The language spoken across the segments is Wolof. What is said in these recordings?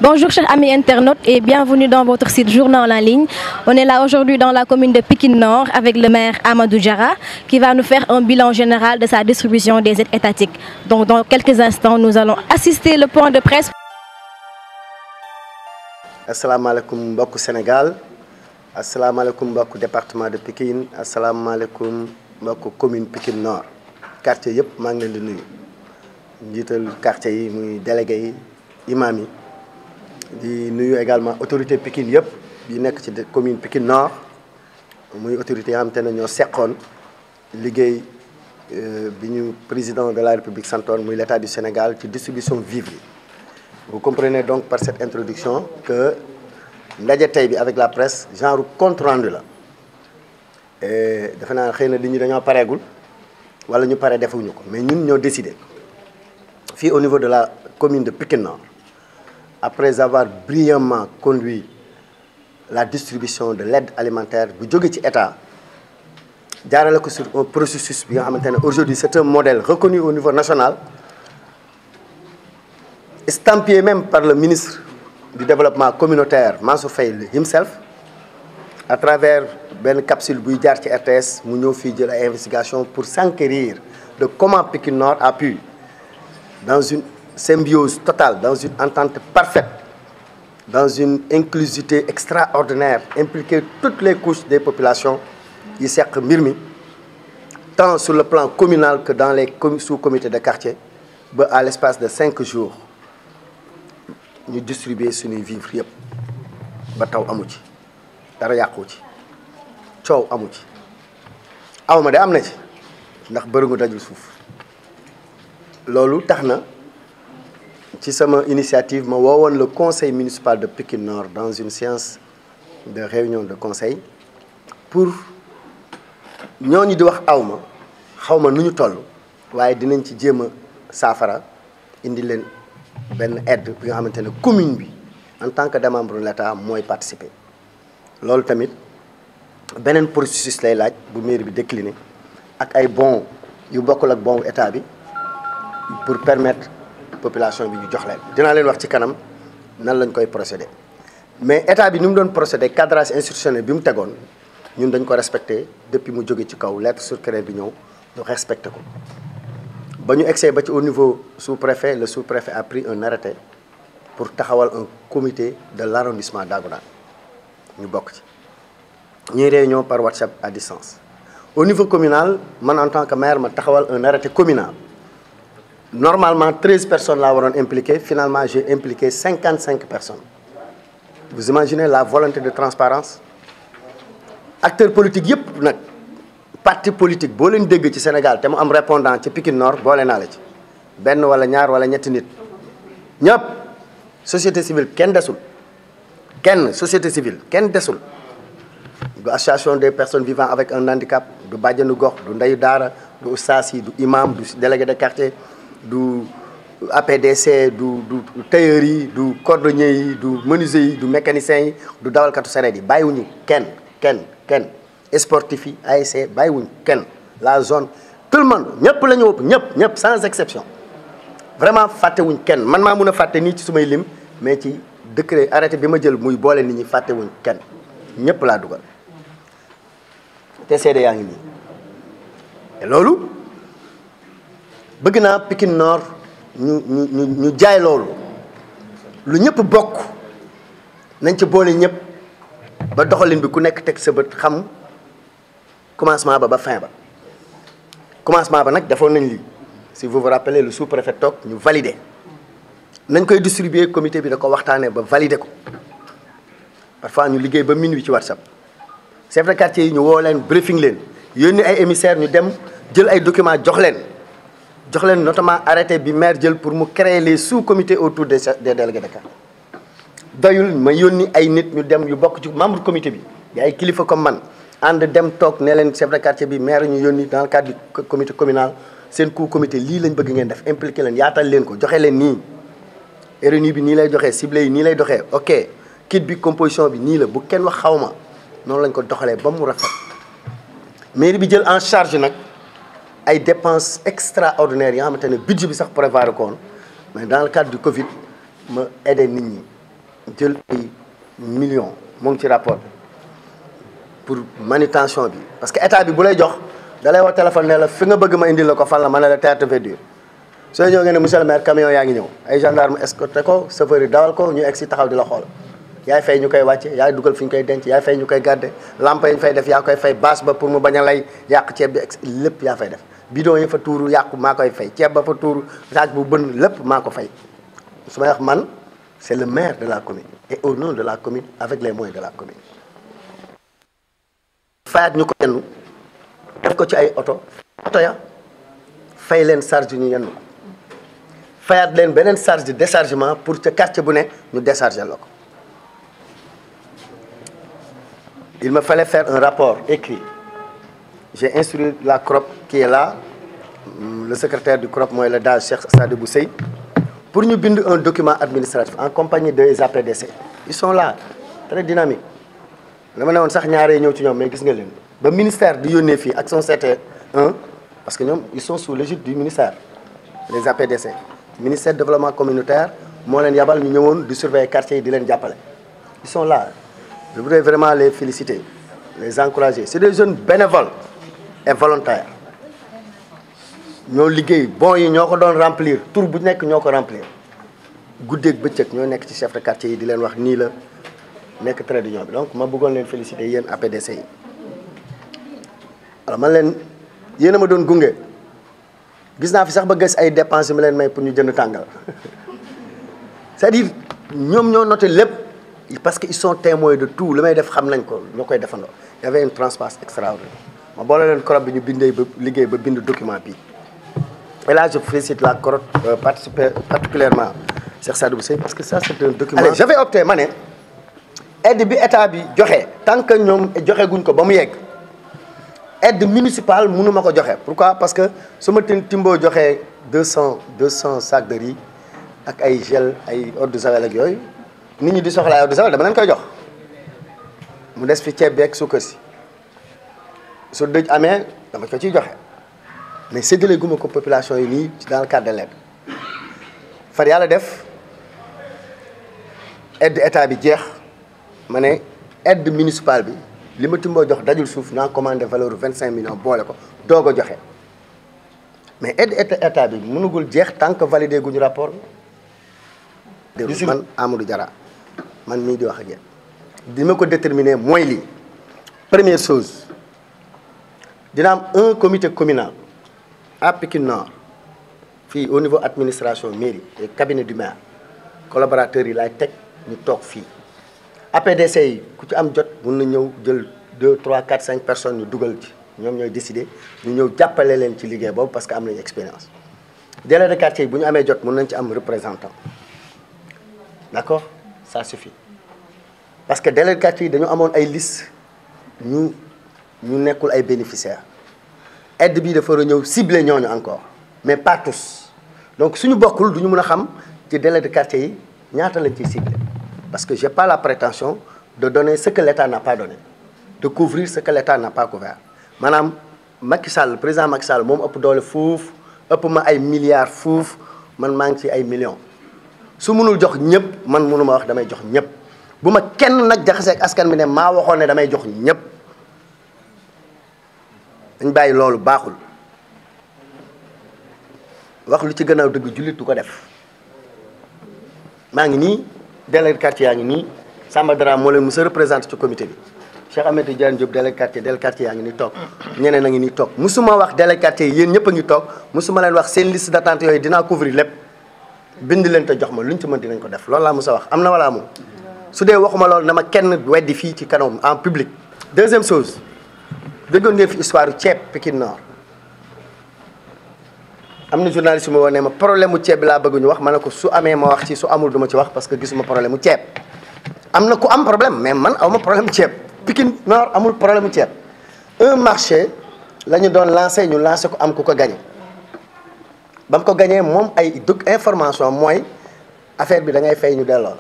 Bonjour chers amis internautes et bienvenue dans votre site Journal en ligne. On est là aujourd'hui dans la commune de Pikine Nord avec le maire Amadou Diarra qui va nous faire un bilan général de sa distribution des aides étatiques. Donc dans quelques instants, nous allons assister le point de presse. Assalamu alaikum mbokk Sénégal, assalamu alaikum mbokk département de Pikine, assalamu alaikum mbokk commune Pikine Nord. Quartier yëpp maa ngi leen di nuyu. Njiital quartier yi muy délégué yi, imam yi. Di nuyu également autorité Pikine yëpp yi nekk ci commune Pikine Nord muy autorité yoo xam te ne ñoo seqoon liggéey bi ñu président de la République santoon muy l'État du Sénégal ci distribution vivre yi. Vous comprenez donc par cette introduction que ndaje tey bi avec la presse genre compte rendu la defe naa xëy na li ñu dañoo pareegul wala ñu pare defuñu ko mais ñun ñoo décidé fii au niveau de la commune de Pikine Nord. Après avoir brillamment conduit la distribution de l'aide alimentaire bu jóge ci état jaarale ko sur un processus bi nga xamante ne aujourd'hui c'est un modèle reconnu au niveau national, estampillé même par le ministre du développement communautaire Mansour Faye himself à travers benn capsule buy jaar ci RTS mu ñëw fii jël ay investigation pour s'enquérir de comment Pikine Nord a pu dans une symbiose totale, dans une entente parfaite, dans une inclusivité extraordinaire, impliquer toutes les couches des populations yi seq mbir mi tant sur le plan communal que dans les sous-comités de quartier ba à l'espace de 5 jours ñu distribuer suñuy vivres yëpp ba taw amu ci dara yàqu ci coow amu ci awma de am na ci ndax bërëngu dajul suuf loolu tax na ci sama initiative ma woowoon le conseil municipal de Pikine Nord dans une séance de réunion de conseil pour ñooñu di wax awma xawma nu ñu toll waaye dinañ ci jéem a saafara indi leen benn aide bi nga xamante ne commune bi en tant que membre de l'État mooy participer. loolu tamit beneen processus lay laaj bu mairie bi décliné ak ay bons yu bokkul ak bon état bi pour permettre population bi ñu jox leen. dinaa leen wax ci kanam nan lañ koy procéder mais état bi ni mu doon procéder cadrage institutionnel bi mu tegoon ñun dañ ko respecté depuis mu jóge ci kaw lettre circulaire bi ñëw ñu respecté ko. ba ñu egsee ba ci au niveau sous-préfet, le sous-préfet a pris un arrêté pour taxawal un comité de l'arrondissement d'Agouna ñu bokk ci ñuy réunion par WhatsApp à distance. Au niveau communal man en tant que maire ma taxawal un arrêté communal. Normalement 13 personnes laa waroon impliqué, finalement j'ai impliqué 55 personnes. Vous imaginez la volonté de transparence. Acteurs politiques yëpp nag parti politique boo leen dégg ci Sénégal te mu am répondant ci Pikine Nord boole naa la ci benn wala ñaar wala ñetti nit ñëpp société civile kenn desul société civile kenn desul du association des personnes vivant avec un handicap du bàjjenu gox du ndeyu daara du ustaas yi du imam du délégué de quartier du APDC du tailleur yi du cordonnier yi du menuisier yi du mécanicien yi du dawalkatu sareet yi bàyyiwuñu kenn sportif yi ASC bàyyiwuñ kenn la zone tout le monde ñëpp la ñu ëpp ñëpp sans exception vraiment fàttewuñ kenn man maa mun a fàtte nii ci sumay lim mais ci décret arrêté bi ma jël muy boole nit ñi fàttewuñ kenn ñëpp laa dugal te seede yaa ngi nii te loolu bëgg naa Pikine Nord ñu jaay loolu lu ñëpp bokk nañ ci boole ñëpp ba doxalin bi ku nekk teg sa bët xam commencement ba fin ba commencement ba nag defoon nañ lii si vous vous rappelez le sous-préfet toog ñu valider nañ koy distribuer comité bi da ko waxtaanee ba valider ko parfois ñu liggéey ba minuit ci WhatsApp chef de quartier yi ñu woo leen briefing leen yónni ay émissaires ñu dem jël ay documents jox leen notamment arrêté bi maire jël pour mu créer les sous-comités autour des délégués de quartier. doyul ma yónni ay nit ñu dem yu bokk ci membre comité bi ay kilifa comme man ànd dem toog ne leen chef de quartier bi maire ñu yónni dans le cadre du comité communal seen comité lii lañ bëgg ngeen def impliqué leen yaatal leen ko joxe leen nii RNU bi nii lay joxee ciblé yi nii lay doxee ok kit bi composition bi nii la bu kenn wax xawma noonu lañ ko doxalee ba mu rafet. mairie bi jël en charge nag ay dépenses extraordinaires yoo xamante ne budget bi sax prévoir ko woon mais dans le cadre du Covid ma aidé nit ñi jël ay millions mu ngi ci rapport pour manutention bi parce que état bi bu lay jox da lay wax téléphone ne la fi nga bëgg ma indil la ko fan la ma ne la théâtre verdure soo ñëw nga ne monsieur le maire camion yaa ngi ñëw ay gendarme escorté ko chauffeur yi dawal ko ñu egg si taxaw di la xool yaay fay ñu koy wàcce yaay dugal fi ñu koy denc yaay fay ñu koy garder lampe yi ñu fay def yaa koy fay bâche ba pour mu bañ a lay yàq ceeb bi lépp yaa fay def bidon yi fa tuuru yàqu maa koy fay ceeb ba fa tuuru saak bu bën lépp maa ko fay su may wax man c'est le maire de la commune et au nom de la commune avec les moyens de la commune fayaat ñu ko yenn def ko ci ay oto ya fay leen charge ñu yenn ko fayaat leen beneen charge de déchargement pour ca quartier bu ne ñu décharger la ko il me fallait faire un rapport écrit j'ai instruit la CROP qui est là le secrétaire du CROP mooy le DAGE Cheikh Sadibou Sey pour ñu bind un document administratif en compagnie des APDC ils sont là très dynamiques dama ne woon sax ñaaree ñëw ci ñoom mais gis nga leen ba ministère di yónnee fii ak son CT1 parce que ñoom ils sont sous l'égide du ministère les APDC ministère développement communautaire moo leen yabal ñu ñëwoon di surveiller quartier yi di leen jàppale ils sont là je voudrais vraiment les féliciter les encourager c'est des jeunes bénévoles et volontaires ñoo liggéey bon yi ñoo ko doon remplir tur bu nekk ñoo ko remplir guddeeg bëccëg ñoo nekk ci chef de quartier yi di leen wax nii la nekk trait d'union bi donc ma bëggoon leen féliciter yéen APDC yi alors man leen yéen a ma doon gunge gis naa fi sax ba gis ay dépenses yi ma leen may pour ñu jënd tàngal c'est-à-dire ñoom ñoo noté lépp parce que ils sont témoins de tout li may def xam nañ ko ñoo koy defandoo y avait une transparence extraordinaire ma boole leen CROP bi ñu bindee ba liggéey ba bind document bi et là je félicite la CROP particulièrement Cheikh Sadibou Sey parce que ça c'est un document. Allez, j'avais opté ma ne aide bi état bi joxe tant que ñoom joxe guñ ko ba mu yegg aide municipale mënu ma ko joxe pourquoi parce que su ma timboo joxee 200 sacs de riz ak ay gel ay eau de javel ak yooyu nit ñi di soxla ay eau de javel dama leen koy jox mu des fi ceeb bi ak suukar si su dëj amee dama ko ciy joxe mais séddale guma ko population yi nii dans le cadre de l'aide far yàlla def aide état bi jeex ma ne aide municipale bi li ma timboo jox dajul suuf naa commandé valeur 25 millions boole ko doog a joxe mais aide état bi mënugul jeex tant que validé guñu rapport bi. man Amadou Diarra man mii di wax ak yéen di ma ko déterminer mooy lii première chose dina am un comité communal à Pikine Nord fii au niveau administration mairie et cabinet du maire collaborateurs yi laay teg ñu toog fii APDC yi ku ci am jot mun na ñëw jël 2 3 4 5 personnes ñu dugal ci ñoom ñooy décider ñu ñëw jàppale leen ci liggéey boobu parce que am nañu expérience délégué de quartier yi bu ñu amee jot mun nañ ci am représentant d'accord ça suffit parce que délégué de quartier yi dañu amoon ay liste ñu nekkul ay bénéficiaires aide bi dafa war a ñëw cibler ñooñu encore mais pas tous donc suñu bokkul du ñu mën a xam ci délégué de quartier yi ñaata lañ ciy cibler parce que j'ai pas la prétention de donner ce que l'État n'a pas donné de couvrir ce que l'État n'a pas couvert maanaam Macky Sall président Macky Sall moom ëpp doole fuuf ëpp ma ay milliards fuuf man maa ngi ci ay millions su mënul jox ñëpp man mënu ma wax damay jox ñëpp bu ma kenn nag jaxaseeg askan bi ne maa waxoon ne damay jox ñëpp dañ bàyyi loolu baaxul wax lu ci gannaaw dëgg jullit du ko def maa ngi nii délégué quartier yaa ngi nii Samba Dara moo leen mos a représenté ci comité bi Cheikh Ahmed Tidiane Diop délégué quartier yaa ngi nii toog ñeneen a ngi nii toog musuma wax délégué quartier yi yéen ñëpp a ngi toog musuma leen wax seen liste d'attente yooyu dinaa couvrir lépp bind leen te jox ma luñ ci mën dinañ ko def loolu laa mos a wax am na wala amul su dee waxuma loolu na ma kenn weddi fii ci kanam en public. deuxième chose déggoon ngeen fi histoire ceeb Pikine Nord am na journaliste mu woon ne ma problème mu ceeb bi laa bëgg ñu wax ma ne ko su amee ma wax ci su amul du ma ci wax parce que gisuma problème mu ceeb am na ku am problème mais man awma problème mu ceeb Pikine Nord amul problème mu ceeb un marché la ñu doon lancé ñu lancé ko am ku ko gagné ba mu ko gagné moom ay dugg information mooy affaire bi da ngay fay ñu delloo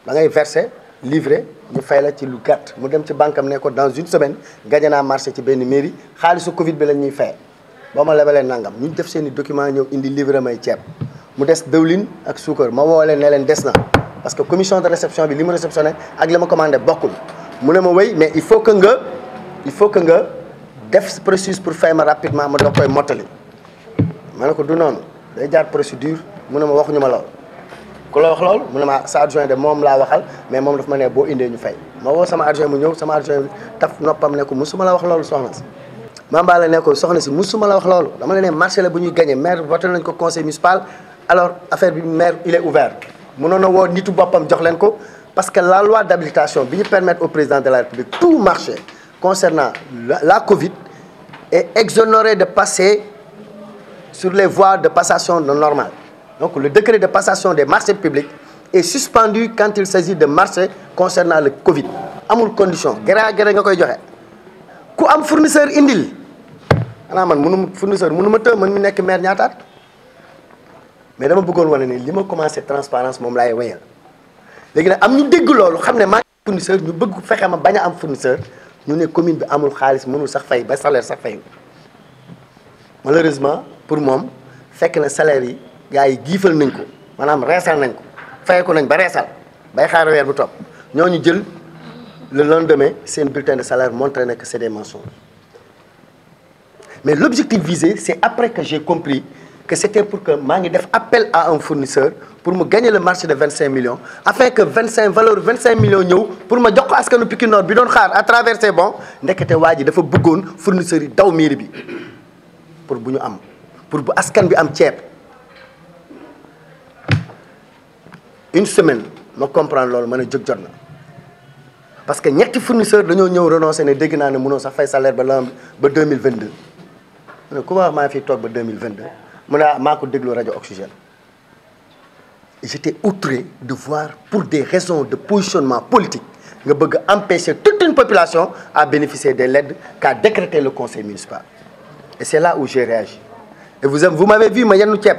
la da ngay versé livré ñu fay la ci lu gàtt mu dem ci banque am ne ko dans une semaine gagné naa marché ci benn mairie xaalisu Covid bi la ñuy fay boo ma lebalee nangam ñu def seen i document ñëw indi livré may ceeb mu des dëwlin ak suukar ma woo leen ne leen des na parce que commission de réception bi li mu réceptionné ak li ma commandé bokkul mu ne ma wéy mais il faut que nga def processus pour fay ma rapidement ma doog koy mottali ma ne ko du noonu day jaar procédure mu ne ma waxuñu ma lool ku la wax lool mu ne ma sa adjoint de moom laa waxal mais moom daf ma ne boo indee ñu fay ma woo sama adjoint mu ñëw sama adjoint taf noppam ne ko musuma la wax loolu soxna si Mamba la ne ko soxna si musuma la wax loolu dama la ne marché la bu ñuy gagné maire voté nañ ko conseil municipal alors affaire bi maire il est ouvert mënoon na woo nitu boppam jox leen ko parce que la loi d'habilitation bi ñu permettre au président de la République tout marché concernant la Covid est exonéré de passer sur les voies de passation normales. Donc le décret de passation des marchés publics est suspendu quand il s'agit de marchés concernant le Covid. amul condition gërë nga koy joxe ku am fournisseur indil xanaa man mënu fournisseur mënu ma të man mi nekk maire ñaataat mais dama bëggoon wane ni li ma commencé transparence moom laay wéyal léegi nag am ñu dégg loolu xam ne maa ngi fournisseur ñu bëgg fexe ma bañ a am fournisseur ñu ne commune bi amul xaalis mënul sax fay ba salaire sax fay malheureusement pour moom fekk na salaire yi gars yi giifal nañ ko maanaam reesal nañ ko fay ko nañ ba reesal bay xaar weer bu topp ñooñu jël le lendemain seen bulletin de salaire montré que c'est des mensonges mais l'objectif visé c'est après que j'ai compris que c'était pour que maa ngi def appel à un fournisseur pour mu gagner le marché de 25 millions afin que valeur 25 millions ñëw pour ma jox ko askanu Pikine Nord bi doon xaar à travers ces bons ndekete waa ji dafa bëggoon fournisseurs yi daw mairie bi pour bu ñu am pour bu askan bi am ceeb une semaine ma comprendre loolu ma ne jóg jot na parce que ñetti fournisseurs dañoo ñëw renoncé ne dégg naa ne mënoo sax fay salaire ba 2022 ma ne ku ma wax maa ngi fiy toog ba 2022 mu ne maa ko déglu rajo Oxygène j'étais outré de voir pour des raisons de positionnement politique nga bëgg empêcher toute une population à bénéficier de l'aide qu'a décrété le conseil municipal et c'est là où j'ai réagi et vous m'avez vu ma yennu ceeb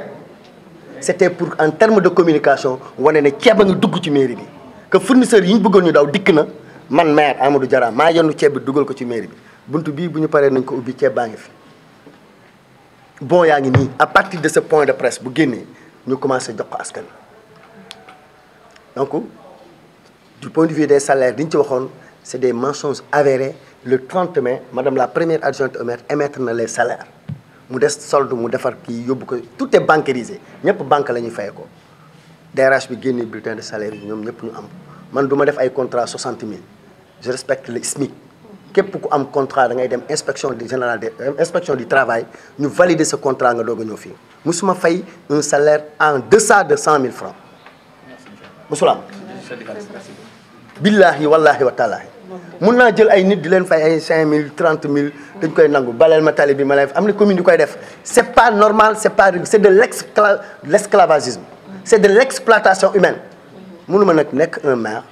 c'était pour en termes de communication wane ne ceeb a nga dugg ci mairie bi que fournisseurs yi ñu bëggoon ñu daw dikk na man maire Amadou Diarra maa yennu ceeb bi dugal ko ci mairie bi buntu bii bu ñu paree nañ ko ubbi ceeb baa ngi fi bon yaa ngi nii à partir de ce point de presse bu génnee ñu commencé jox ko askan donc du point de vue des salaires li ñu ci waxoon c'est des mensonges avérés le 30 mai madame la première adjointe au maire émettre na les salaires mu des solde mu defar kii yóbbu ko tout est bancarisé ñëpp banque la ñuy fay ko DRH bi génne bulletin de salaire yi ñoom ñëpp ñu am man du ma def ay contrat 60 000 je respecte le SMIC képp ku am contrat da ngay dem inspection du travail ñu valider ce contrat nga doog a ñëw fii musuma fay un salaire en deçà de 100 000 francs musula am billaahi wallaahi wa taalaahi mun naa jël ay nit di leen fay ay 5 000 30 000 dañ koy nangu baleel ma tali bi ma lay am na commune yu koy def c'est pas normal c'est de l'esclavagisme c'est de l'exploitation humaine mënuma nag nekk un maire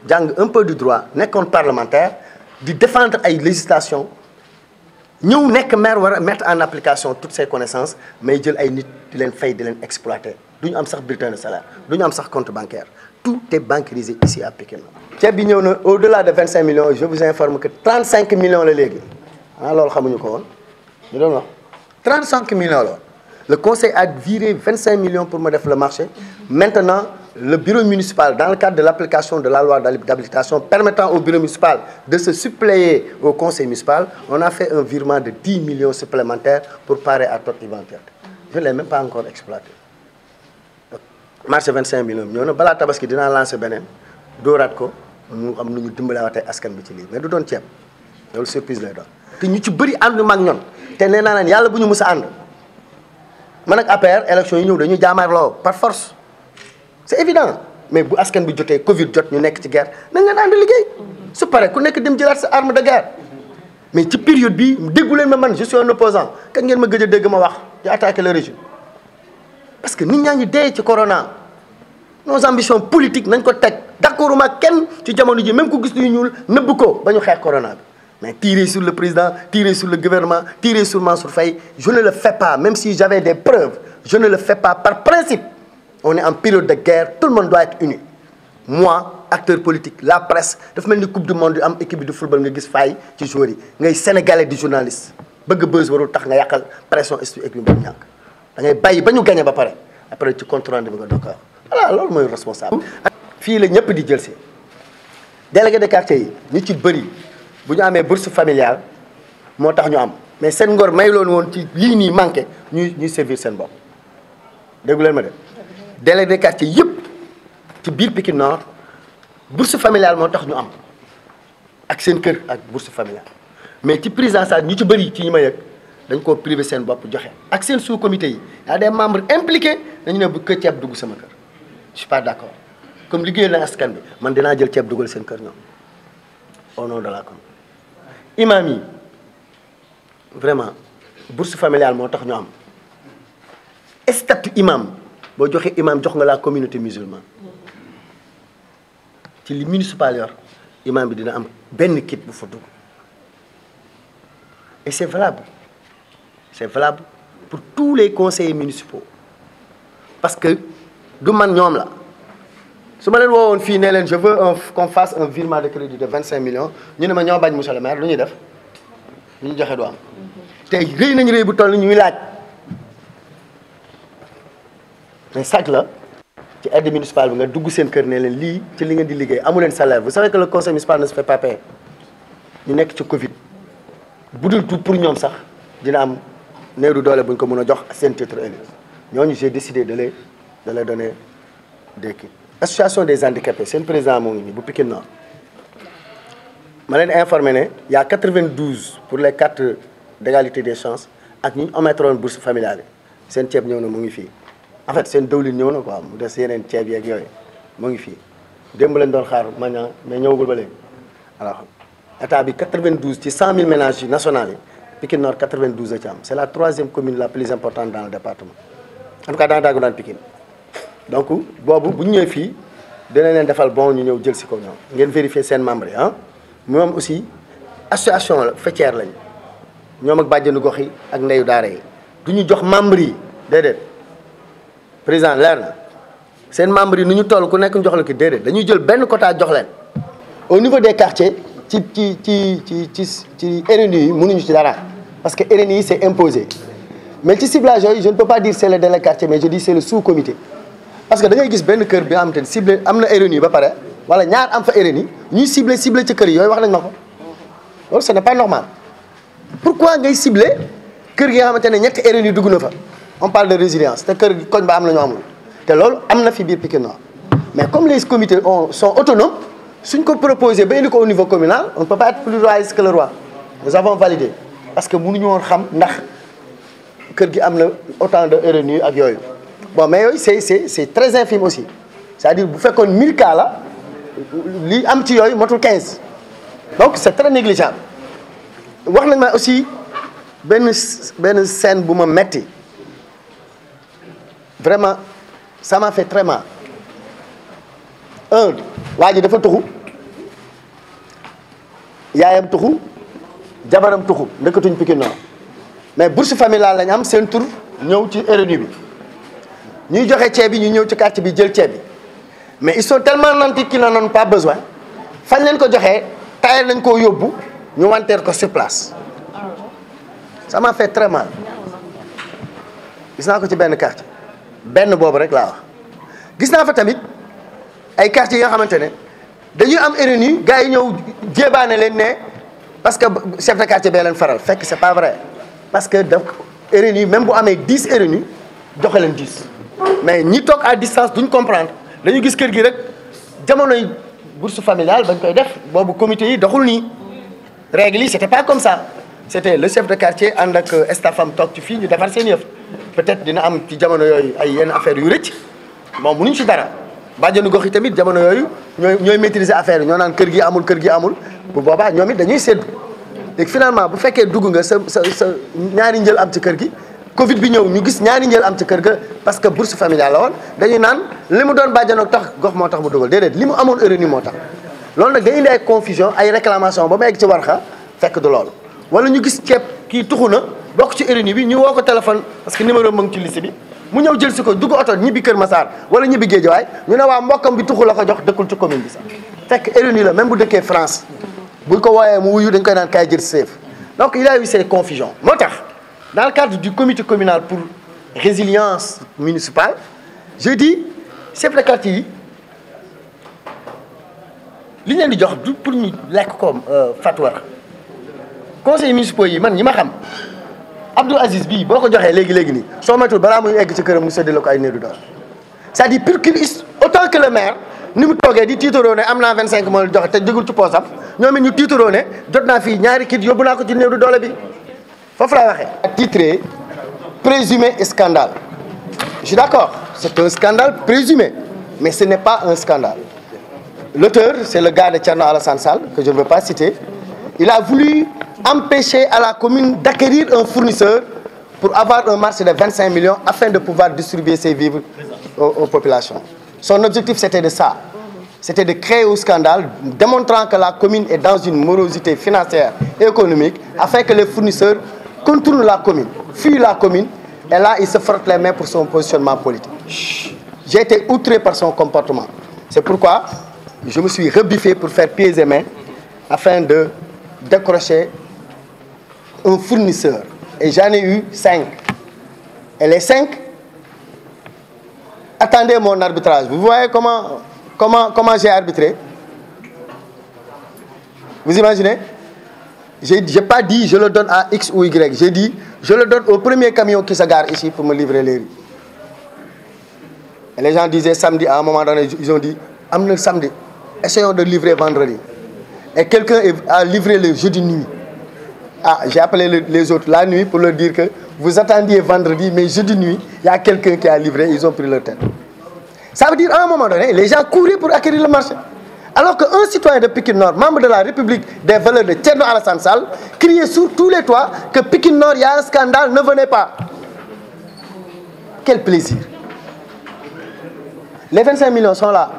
jàng un peu du droit nekkoon parlementaire di défendre ay législation ñëw nekk maire war a mettre en application toutes ces connaissances mais jël ay nit di leen fay di leen exploiter du ñu am sax bulletin de salaire du ñu am sax compte bancaire tout est bancarisé ici à Pikine. ceeb bi ñëw na au-delà de 25 millions je vous informe que 35 millions la léegi ah loolu xamuñu ko woon ñu doon wax 35 millions la le conseil a viré 25 millions pour me def le marché maintenant le bureau municipal dans le cadre de l'application de la loi d'habilitation permettant au bureau municipal de se suppléer au conseil municipal on a fait un virement de 10 millions supplémentaires pour parer à toute éventualité je ne l'ai même pas encore exploité marché 25 millions ñëw na balaa tabaski dinaa lancer beneen dóoraat ko mu am nu ñu dimbalaatee askan bi ci lii mais du doon ceeb loolu surprise lay doon te ñu ci bëri àndu mag ñoon te nee naa leen yàlla bu ñu mës a ànd man ak APR élection yi ñëw dañuy jaamaarloo par force c'est évident mais bu askan bi jotee Covid jot ñu nekk ci guerre nañ leen ànd liggéey su paree ku nekk dem jëlaat sa arme de guerre mais ci période bi déggu leen ma man je suis un opposant kañ ngeen ma gëj a dégg ma wax di attaquer le régime parce que nit ñaa ngi dee ci corona nos ambitions politiques nañ ko teg d'accord ma kenn ci jamono ji même ku gis lu ñuul nëbb ko ba ñu xeex corona bi mais tirer sur le président tirer sur le gouvernement tirer sur Mansour Faye je ne le fais pas même si j'avais des preuves je ne le fais pas par principe on est en période de guerre tout le monde doit être uni moi acteur politique la presse dafa mel ni coupe du monde yu am équipe de football nga gis faay ci joueurs yi ngay sénégalais di journaliste bëgg buzz warul tax nga yàqal pression équipe bi ñàkk da ngay bàyyi ba ñu gagné ba pare après ci compte rendu bi nga doog voilà loolu mooy responsable fii la ñëpp di jël si délégué de quartier yi ñu ci bëri bu ñu amee bourse familiale moo tax ñu am mais seen ngor may loon woon ci lii nii manqué ñuy servir seen bopp déggu leen ma de délégué de quartier yëpp ci biir Pikine Nord bourse familiale moo tax ñu am ak seen kër ak bourse familiale mais ci prise en charge ñu ci bëri ci ñi ma yëg dañ koo privé seen bopp joxe ak seen sous comité yi y a des membres impliqués dañu ne bu kër ceeb dugg sama kër je suis pas d'accord comme liggéeyal na askan bi man dinaa jël ceeb dugal seen kër ñoom au nom de la commune. imam yi vraiment bourse familiale moo tax ñu am statut imam boo joxee imam jox nga la communauté musulmane ci li municipal yor imam bi dina am benn kit bu fa dugg et c'est valable pour tous les conseillers municipaux parce que du man ñoom la su ma leen woowoon fii ne leen je veux qu'on fasse un virement de crédit de 25 millions ñu ne ma ñoo bañ monsieur le maire lu ñuy def lu ñu joxe du am tey rëy nañu rëy bu toll ñuy laaj mais sàcc la ci aide municipale bi nga dugg seen kër ne leen lii ci li ngeen di liggéey amu leen salaire vous savez que le conseil municipal ne se fait pas payer ñu nekk ci Covid bu dul tout pour ñoom sax dina am néew du doole bu ñu ko mën a jox seen titre élu ñooñu j'ai décidé de les donner des kits. Association des handicapés seen président moo ngi nii bu Pikine Nord ma leen informé ne y a 92 pour les cartes d'égalité des chances ak ñi ñu omettroon bourse familiale yi seen ceeb ñëw na mu ngi fii en fait seen dawlin ñëw na quoi mu des yeneen ceeb yeeg yooyu mu ngi fii démb lañ doon xaar mañana mais ñëwagul ba léegi alors état bi 92 ci 100 000 ménages nationaux yi Pikine Nord 92 a ci am c'est la 3e commune la plus importante dans le département en tout cas dans Dagouane Pikine donc boobu bu ñu ñëwee fii dina leen defal bon ñu ñëw jël si ko ñoom ngeen vérifier seen membres yi ah moom aussi association la faîtière lañ ñoom ak bàjjenu gox yi ak ndeyu daara yi du ñu jox membres yi déedéet président leer na seen membres yi nu ñu toll ku nekk ñu jox la ki déedéet dañuy jël benn quota jox leen au niveau des quartiers ci RNU yi mënuñu ci dara parce que RNU yi c'est imposé mais ci ciblage yooyu je ne peux pas dire c'est le délégué quartier mais je dis c'est le sous-comité parce que da ngay gis benn kër bi nga xamante ne ciblé am na RNU ba pare wala ñaar am fa RNU ñuy ciblé ci kër yi yooyu wax nañ ma ko loolu ce n'est pas normal pourquoi ngay ciblé kër gi nga xamante ne ñetti RNU dugg na fa on parle de résilience te kër gi koñ ba am na ñoo amul te loolu am na fi biir Pikine Nord mais comme les comités sont autonomes suñ ko proposé ba indi ko au niveau communal on ne peut pas être plus royaliste que le roi nous avons validé parce que mënuñu woon xam ndax kër gi am na autant de RNU ak yooyu bon mais yooyu c'est très infime aussi c'est-à-dire bu fekkoon 1000 cas la li am ci yooyu motul 15 donc c'est très négligeable wax nañ ma aussi benn scène bu ma metti vraiment ça m'a fait très mal waa ji dafa tuxu yaayam tuxu jabaram tuxu ndëkkatuñ Pikine Nord mais bourse familiale lañ am seen tur ñëw ci RNU bi ñuy joxe ceeb bi ñu ñëw ci quartier bi jël ceeb bi mais ils sont tellement nantis qu'ils n'en ont pas besoin fañ leen ko joxee tayal nañ koo yóbbu ñu wanteer ko sur place ça m'a fait très mal gis naa ko ci benn quartier benn boobu rek laa wax gis naa fa tamit ay quartiers yi nga xamante ne dañuy am RNU gars yi ñëw jébaane leen ne parce que chef de quartier bee leen faral fekk c'est pas vrai parce que donc RNU même bu amee 10 RNU joxe leen 10 mais ñi toog à distance duñ comprendre dañu gis kër gi rek jamonoy bourse familiale bañ koy def boobu comité yi doxul nii règle yi c'était pas comme ça c'était le chef de quartier ànd ak staffam toog ci fii ñu defar seen yëf peut-être dina am ci jamono yooyu ay yenn affaires yu rëcc moom mënuñ ci dara bàjjenu gox yi tamit jamono yooyu ñooy maîtriser affaire yi ñoo naan kër gi amul bu boobaa ñoom it dañuy séddu léegi finalement bu fekkee dugg nga sa ñaari njël am ci kër gi Covid bi ñëw ñu gis ñaari njël am ci kër ga parce que bourse familiale la woon dañuy naan li mu doon bàjjanoo tax gox moo tax mu dugal déedéet li mu amoon RNU moo tax loolu nag day indi ay confusion ay réclamation ba mu egg ci warxa fekk du loolu wala ñu gis ceeb kii tuxu na bokk ci RNU bi ñu woo ko téléphone parce que numéro mu ngi ci liste bi mu ñëw jël si ko dugg oto ñibbi Kër Massar wala ñibbi Guédiawaye ñu ne waa mbokkam bi tuxu la ko jox dëkkul ci commune bi sax fekk RNU la même bu dëkkee France buñ ko wooyee mu wuyu dañ koy naan kaay jël seef donc il y a eu ces confusions moo tax dans le cadre du comité communal pour résilience municipale je dis chef de quartier yi li ñu leen di jox du pour ñu lekk comme fatwa conseil municipal yi man ñi ma xam Abdou Aziz bii boo ko joxee léegi nii soo matul balaa muy egg ci këram mu séddale ko ay néew du doole c'est-à-dire pour qu'il autant que le maire ni mu toogee di tiitaroo ne am naa 25 moo joxe te jógul ci poosam ñoom it ñu tiitaroo ne jot naa fii ñaari kit yóbbu naa ko ci néew du doole bi foofu laay waxee. Titré présumé scandale je suis d'accord c'est un scandale présumé mais ce n'est pas un scandale. L'auteur c'est le gars de Thierno Alassane Sall que je ne veux pas citer. Il a voulu empêcher à la commune d'acquérir un fournisseur pour avoir un marché de 25 millions afin de pouvoir distribuer ses vivres aux populations. Son objectif c'était de ça. C'était de créer un scandale démontrant que la commune est dans une morosité financière et économique afin que les fournisseurs contournent la commune, fuient la commune et là il se frotte les mains pour son positionnement politique. J'ai été outré par son comportement. C'est pourquoi je me suis rebiffé pour faire pieds et mains afin de décrocher un fournisseur. Et j'en ai eu 5. Et les 5 attendaient mon arbitrage. Vous voyez comment j'ai arbitré? Vous imaginez? Je n'ai pas dit je le donne à X ou Y. J'ai dit je le donne au premier camion qui se gare ici pour me livrer les riz. Et les gens disaient samedi, à un moment donné, ils ont dit amenez le samedi, essayons de livrer vendredi. Et quelqu'un a livré le jeudi nuit. Ah, j'ai appelé les autres la nuit pour leur dire que vous attendiez vendredi, mais jeudi nuit, il y a quelqu'un qui a livré, ils ont pris leur tête. Ça veut dire à un moment donné, les gens couraient pour acquérir le marché. Alors qu'un citoyen de Pikine Nord, membre de la République des valeurs de Thierno Alassane Sall, criait sur tous les toits que Pikine Nord, il y a un scandale, ne venez pas. Quel plaisir. Les 25 millions sont là.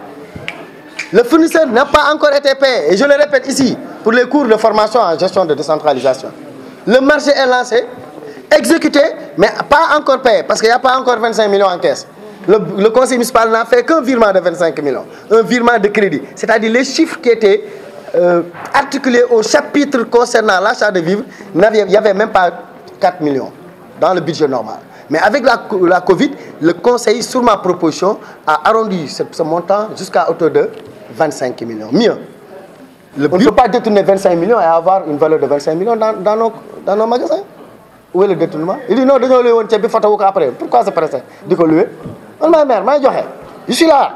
Le fournisseur n'a pas encore été payé. Et je le répète ici, pour les cours de formation en gestion de décentralisation. Le marché est lancé, exécuté, mais pas encore payé, parce qu'il n'y a pas encore 25 millions en caisse. Le conseil municipal n'a fait qu'un virement de 25 millions, un virement de crédit. C'est-à-dire les chiffres qui étaient articulés au chapitre concernant l'achat de vivres, il n'y avait même pas 4 millions dans le budget normal. Mais avec la Covid, le conseil, sur ma proposition, a arrondi ce montant jusqu'à hauteur de 25 millions. Mieux, on ne peut pas détourner 25 millions et avoir une valeur de 25 millions dans nos magasins. Où est le détournement? Il dit non, après. Pourquoi c'est pressé? Du coup, lui, je suis là.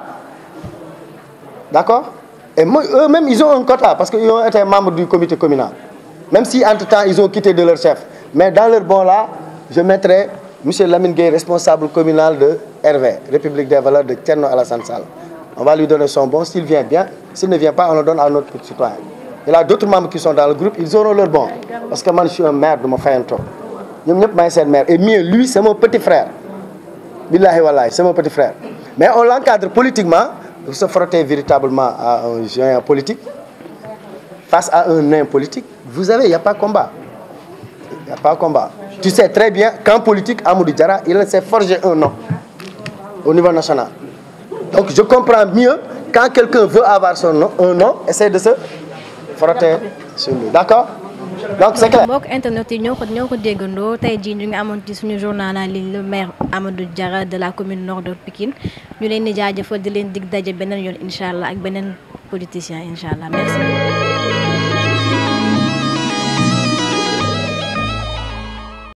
D'accord? Et eux-mêmes, ils ont un quota parce qu'ils ont été membres du comité communal. Même si, entre-temps, ils ont quitté de leur chef. Mais dans leur bon là, je mettrai M. Lamine Gueye, responsable communal de RV, République des valeurs de Thierno Alassane Sall. On va lui donner son bon. S'il vient bien, s'il ne vient pas, on le donne à notre citoyen. Il y a d'autres membres qui sont dans le groupe, ils auront leur bon. Parce que moi, je suis un maire de mon frère. Et mieux, lui, c'est mon petit frère. Billahi wallahi, c'est mon petit frère. Mais on l'encadre politiquement, pour se frotter véritablement à un géant politique, face à un nain politique. Vous savez, il n'y a pas de combat. Il n'y a pas de combat. Tu sais très bien qu'en politique, Amadou Diarra, il s'est forgé un nom au niveau national. Donc je comprends mieux quand quelqu'un veut avoir son nom, un nom, essaie de se frotter sur lui. D'accord? Donc c'est clair. mbokk internet yi ñoo ko déggandoo tey jii ñu ngi amoon ci suñu journal en ligne le maire Amadou Diarra de la commune nord de Pikine ñu leen di jaajëfal di leen dig daje beneen yoon incha allah ak beneen politicien incha allah merci.